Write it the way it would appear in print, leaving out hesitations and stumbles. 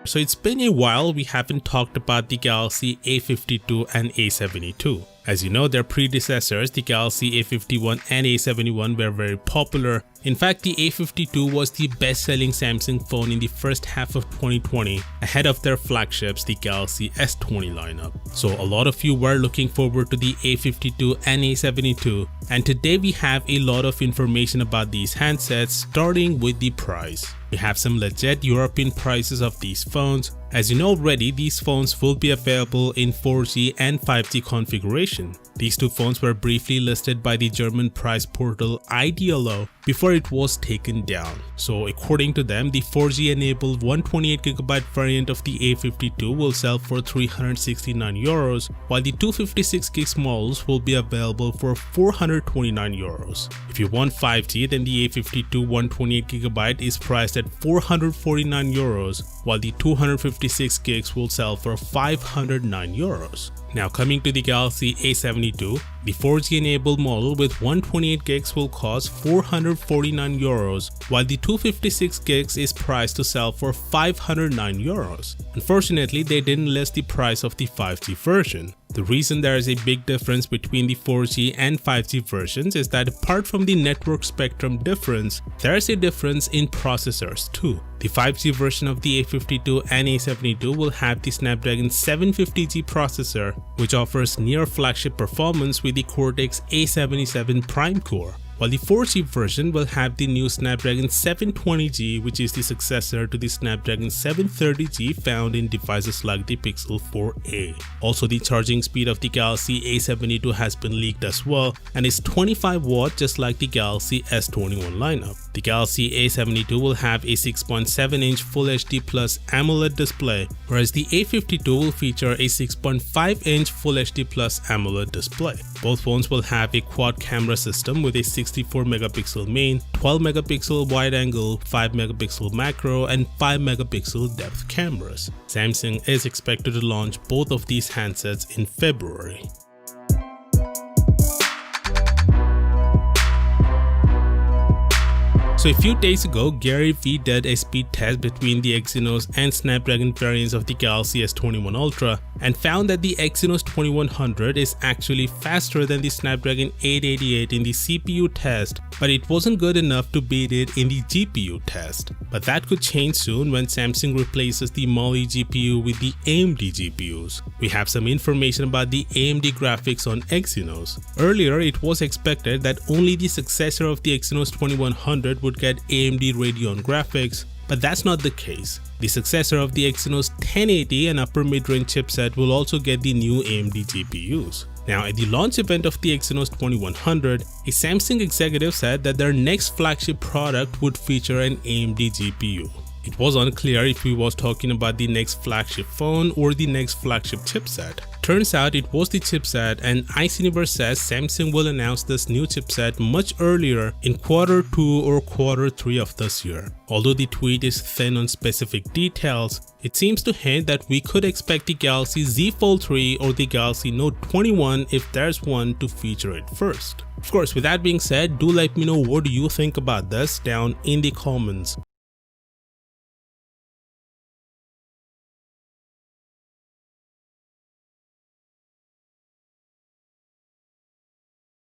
So it's been a while we haven't talked about the Galaxy A52 and A72. As you know, their predecessors, the Galaxy A51 and A71 were very popular. In fact, the A52 was the best-selling Samsung phone in the first half of 2020, ahead of their flagships, the Galaxy S20 lineup. So a lot of you were looking forward to the A52 and A72, and today we have a lot of information about these handsets, starting with the price. We have some legit European prices of these phones. As you know already, these phones will be available in 4G and 5G configuration. These two phones were briefly listed by the German price portal IDLO before it was taken down. So according to them, the 4G enabled 128GB variant of the A52 will sell for €369, while the 256GB models will be available for €429. If you want 5G, then the A52 128GB is priced at €449, while the 256GB will sell for €509. Now coming to the Galaxy A72, the 4G enabled model with 128GB will cost €449, while the 256GB is priced to sell for €509. Unfortunately, they didn't list the price of the 5G version. The reason there is a big difference between the 4G and 5G versions is that apart from the network spectrum difference, there is a difference in processors too. The 5G version of the A52 and A72 will have the Snapdragon 750G processor, which offers near flagship performance with the Cortex A77 Prime core, while the 4G version will have the new Snapdragon 720G, which is the successor to the Snapdragon 730G found in devices like the Pixel 4a. Also, the charging speed of the Galaxy A72 has been leaked as well and is 25 watt just like the Galaxy S21 lineup. The Galaxy A72 will have a 6.7-inch Full HD Plus AMOLED display, whereas the A52 will feature a 6.5-inch Full HD Plus AMOLED display. Both phones will have a quad camera system with a 64MP main, 12MP wide angle, 5MP macro, and 5MP depth cameras. Samsung is expected to launch both of these handsets in February. So a few days ago, Gary Vee did a speed test between the Exynos and Snapdragon variants of the Galaxy S21 Ultra and found that the Exynos 2100 is actually faster than the Snapdragon 888 in the CPU test, but it wasn't good enough to beat it in the GPU test. But that could change soon when Samsung replaces the Mali GPU with the AMD GPUs. We have some information about the AMD graphics on Exynos. Earlier, it was expected that only the successor of the Exynos 2100 would get AMD Radeon graphics, but that's not the case. The successor of the Exynos 1080 and upper mid-range chipset will also get the new AMD GPUs. Now, at the launch event of the Exynos 2100, a Samsung executive said that their next flagship product would feature an AMD GPU. It was unclear if he was talking about the next flagship phone or the next flagship chipset. Turns out it was the chipset, and ICNiverse says Samsung will announce this new chipset much earlier in Q2 or Q3 of this year. Although the tweet is thin on specific details, it seems to hint that we could expect the Galaxy Z Fold 3 or the Galaxy Note 21 if there's one to feature it first. Of course, with that being said, do let me know what do you think about this down in the comments.